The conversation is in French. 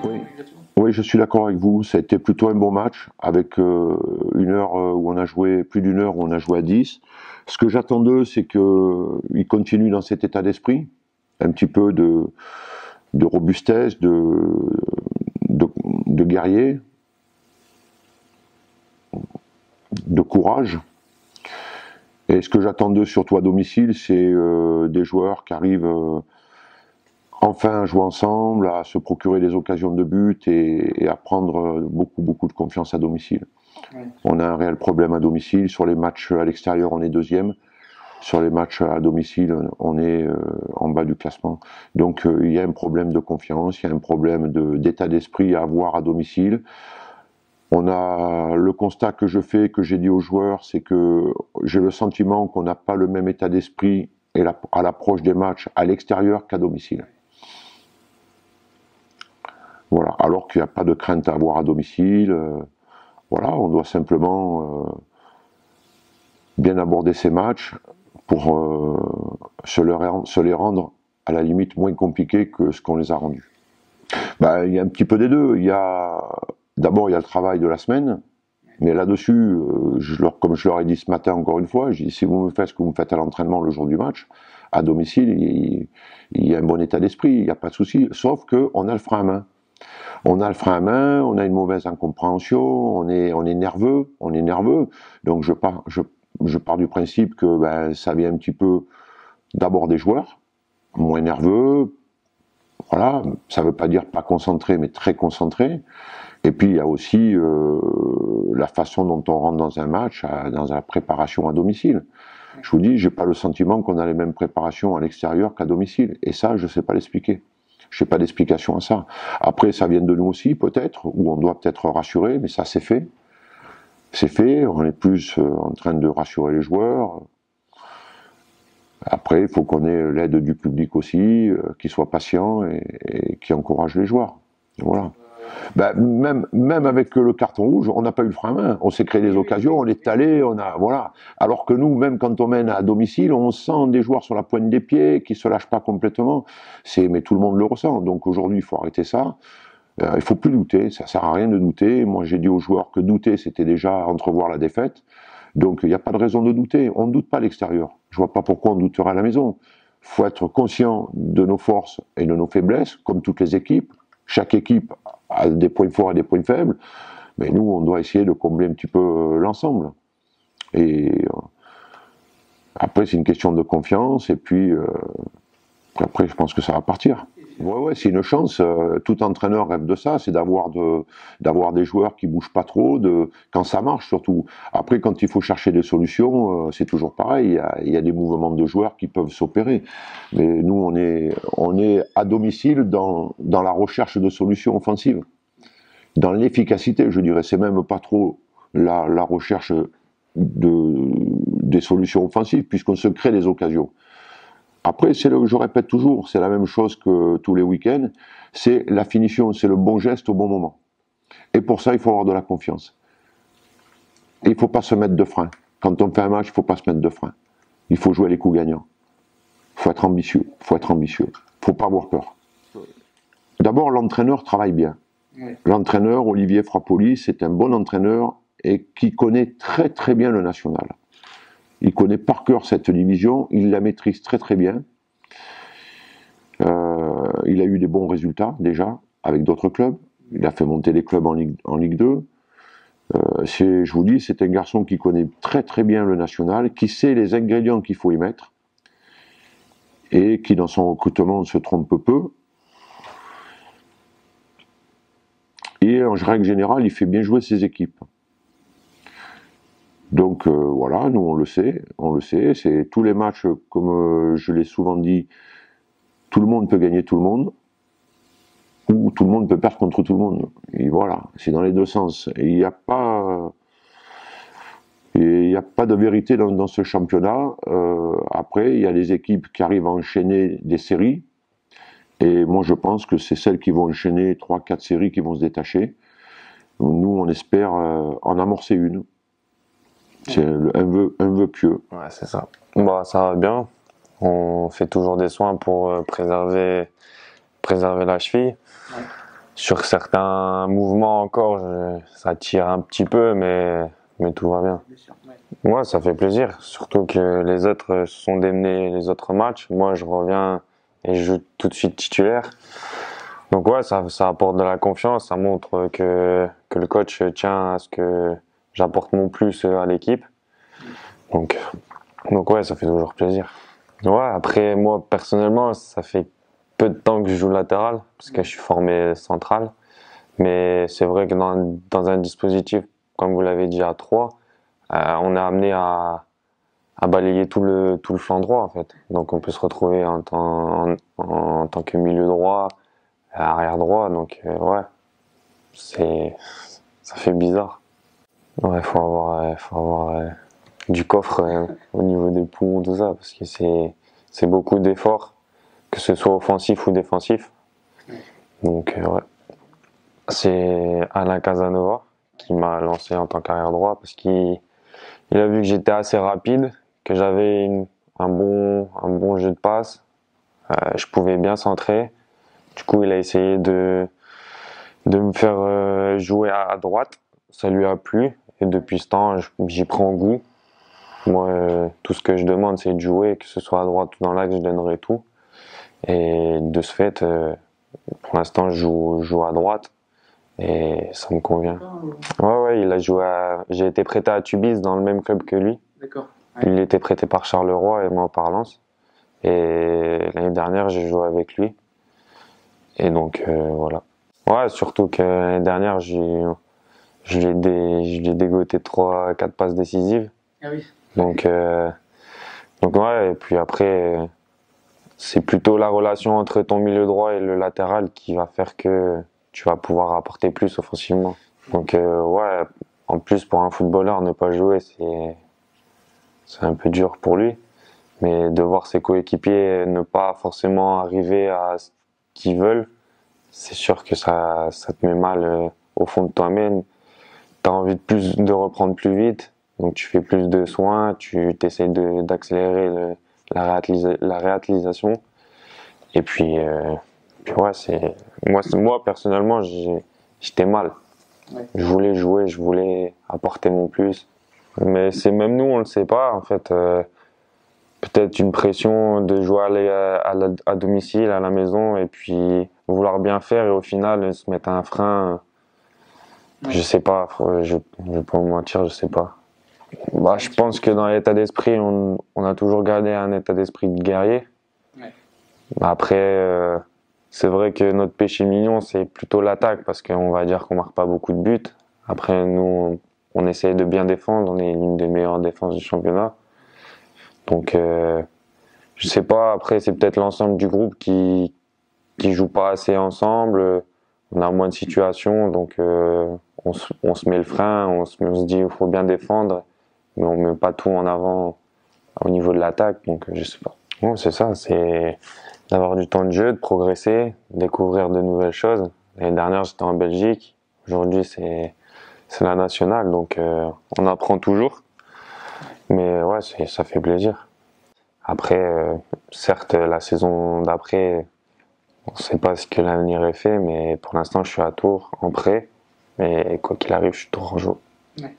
Oui, oui, je suis d'accord avec vous. Ça a été plutôt un bon match avec une heure où on a joué, plus d'une heure où on a joué à 10. Ce que j'attends d'eux, c'est qu'ils continuent dans cet état d'esprit, un petit peu de robustesse, de guerrier, de courage. Et ce que j'attends d'eux, surtout à domicile, c'est des joueurs qui arrivent enfin à jouer ensemble, à se procurer des occasions de but et à prendre beaucoup de confiance à domicile. Ouais. On a un réel problème à domicile. Sur les matchs à l'extérieur, on est deuxième. Sur les matchs à domicile, on est en bas du classement. Donc il y a un problème de confiance, il y a un problème d'état d'esprit à avoir à domicile. On a le constat que je fais, que j'ai dit aux joueurs, c'est que j'ai le sentiment qu'on n'a pas le même état d'esprit à l'approche des matchs à l'extérieur qu'à domicile. Voilà, alors qu'il n'y a pas de crainte à avoir à domicile. Voilà, on doit simplement bien aborder ces matchs pour se les rendre à la limite moins compliqués que ce qu'on les a rendus. Ben, il y a un petit peu des deux. D'abord, il y a le travail de la semaine, mais là-dessus, comme je leur ai dit ce matin encore une fois, j'ai dit, si vous me faites ce que vous me faites à l'entraînement le jour du match, à domicile, il y a un bon état d'esprit, il n'y a pas de souci, sauf qu'on a le frein à main. On a le frein à main, on a une mauvaise incompréhension, on est nerveux, donc je pars du principe que ben, ça vient un petit peu d'abord des joueurs, moins nerveux, voilà, ça ne veut pas dire pas concentré, mais très concentré. Et puis il y a aussi la façon dont on rentre dans un match, dans la préparation à domicile. Je vous dis, j'ai pas le sentiment qu'on a les mêmes préparations à l'extérieur qu'à domicile. Et ça, je sais pas l'expliquer. Je n'ai pas d'explication à ça. Après, ça vient de nous aussi, peut-être, ou on doit peut-être rassurer, mais ça c'est fait. C'est fait, on est plus en train de rassurer les joueurs. Après, il faut qu'on ait l'aide du public aussi, qui soit patient et qui encourage les joueurs. Voilà. Ben, même avec le carton rouge, on n'a pas eu le frein à main. On s'est créé des occasions, on est allé, voilà. Alors que nous, même quand on mène à domicile, on sent des joueurs sur la pointe des pieds qui se lâchent pas complètement. Mais tout le monde le ressent. Donc aujourd'hui, il faut arrêter ça. Il faut plus douter. Ça sert à rien de douter. Moi, j'ai dit aux joueurs que douter, c'était déjà entrevoir la défaite. Donc il n'y a pas de raison de douter. On ne doute pas à l'extérieur. Je vois pas pourquoi on douterait à la maison. Il faut être conscient de nos forces et de nos faiblesses, comme toutes les équipes. Chaque équipe a des points forts et des points faibles, mais nous, on doit essayer de combler un petit peu l'ensemble. Et après, c'est une question de confiance, et puis après, je pense que ça va partir. Ouais, c'est une chance. Tout entraîneur rêve de ça, c'est d'avoir des joueurs qui bougent pas trop, quand ça marche surtout. Après, quand il faut chercher des solutions, c'est toujours pareil. Il y a des mouvements de joueurs qui peuvent s'opérer. Mais nous, on est à domicile dans la recherche de solutions offensives, dans l'efficacité, je dirais. C'est même pas trop la recherche des solutions offensives, puisqu'on se crée des occasions. Après, je répète toujours, c'est la même chose que tous les week-ends, c'est la finition, c'est le bon geste au bon moment. Et pour ça, il faut avoir de la confiance. Et il ne faut pas se mettre de frein. Quand on fait un match, il ne faut pas se mettre de frein. Il faut jouer les coups gagnants. Il faut être ambitieux. Il ne faut pas avoir peur. D'abord, l'entraîneur travaille bien. Oui. L'entraîneur, Olivier Frappoli, c'est un bon entraîneur et qui connaît très très bien le national. Il connaît par cœur cette division, il la maîtrise très très bien. Il a eu des bons résultats déjà avec d'autres clubs. Il a fait monter les clubs en Ligue 2. Je vous dis, c'est un garçon qui connaît très très bien le national, qui sait les ingrédients qu'il faut y mettre et qui dans son recrutement se trompe peu. Et en règle générale, il fait bien jouer ses équipes. Donc voilà, nous on le sait, c'est tous les matchs, comme je l'ai souvent dit, tout le monde peut gagner tout le monde, ou tout le monde peut perdre contre tout le monde. Et voilà, c'est dans les deux sens. Et il n'y a pas de vérité dans ce championnat. Après, il y a les équipes qui arrivent à enchaîner des séries, et moi je pense que c'est celles qui vont enchaîner 3-4 séries qui vont se détacher. Nous, on espère en amorcer une. C'est un vœu pieux. Ouais, c'est ça. Bah, ça va bien. On fait toujours des soins pour préserver la cheville. Ouais. Sur certains mouvements encore, ça tire un petit peu, mais tout va bien. Bien sûr, ouais. Ouais, ça fait plaisir. Surtout que les autres se sont démenés les autres matchs. Moi, je reviens et je joue tout de suite titulaire. Donc ouais, ça apporte de la confiance. Ça montre que le coach tient à ce que j'apporte mon plus à l'équipe. Donc ouais, ça fait toujours plaisir. Ouais, après, moi, personnellement, ça fait peu de temps que je joue latéral, parce que je suis formé central. Mais c'est vrai que dans un dispositif, comme vous l'avez dit, à 3, on est amené à balayer tout le flanc droit, en fait. Donc on peut se retrouver en tant que milieu droit, arrière droit. Donc ouais, ça fait bizarre. Ouais, faut avoir du coffre au niveau des poumons, tout ça, parce que c'est beaucoup d'efforts, que ce soit offensif ou défensif. Donc ouais, c'est Alain Casanova qui m'a lancé en tant qu'arrière droit, parce qu'il a vu que j'étais assez rapide, que j'avais un bon jeu de passe, je pouvais bien centrer. Du coup, il a essayé de me faire jouer à droite. Ça lui a plu, et depuis ce temps, j'y prends goût. Moi, tout ce que je demande, c'est de jouer, que ce soit à droite ou dans l'axe, je donnerai tout. Et de ce fait, pour l'instant, je joue à droite et ça me convient. Ouais, il a joué j'ai été prêté à Tubize dans le même club que lui. D'accord. Ouais. Il était prêté par Charleroi et moi par Lens. Et l'année dernière, j'ai joué avec lui. Et donc, voilà. Ouais, surtout que l'année dernière, je l'ai dégoté 3-4 passes décisives. Ah oui. Donc ouais, et puis après, c'est plutôt la relation entre ton milieu droit et le latéral qui va faire que tu vas pouvoir apporter plus offensivement. Donc ouais, en plus pour un footballeur, ne pas jouer, c'est un peu dur pour lui. Mais de voir ses coéquipiers ne pas forcément arriver à ce qu'ils veulent, c'est sûr que ça te met mal au fond de toi-même. Tu as envie de reprendre plus vite, donc tu fais plus de soins, tu essaies d'accélérer la réalisation. Et puis ouais, moi personnellement, j'étais mal. Ouais. Je voulais jouer, je voulais apporter mon plus. Mais c'est même nous, on le sait pas en fait. Peut-être une pression de jouer à domicile, à la maison, et puis vouloir bien faire et au final se mettre un frein. Ouais. Je sais pas, je vais pas vous mentir, je sais pas. Bah, je pense que dans l'état d'esprit, on a toujours gardé un état d'esprit de guerrier. Ouais. Après, c'est vrai que notre péché mignon, c'est plutôt l'attaque, parce qu'on va dire qu'on marque pas beaucoup de buts. Après, nous, on essaye de bien défendre, on est l'une des meilleures défenses du championnat. Donc, je sais pas, après, c'est peut-être l'ensemble du groupe qui joue pas assez ensemble. On a moins de situations, donc on se met le frein, on se dit il faut bien défendre, mais on met pas tout en avant au niveau de l'attaque, donc je sais pas. Bon, c'est ça, c'est d'avoir du temps de jeu, de progresser, découvrir de nouvelles choses. L'année dernière, j'étais en Belgique. Aujourd'hui, c'est la nationale, donc on apprend toujours. Mais ouais, ça fait plaisir. Après, certes, la saison d'après, on ne sait pas ce que l'avenir est fait, mais pour l'instant, je suis à Tours, en prêt. Mais quoi qu'il arrive, je suis toujours en jeu. Ouais.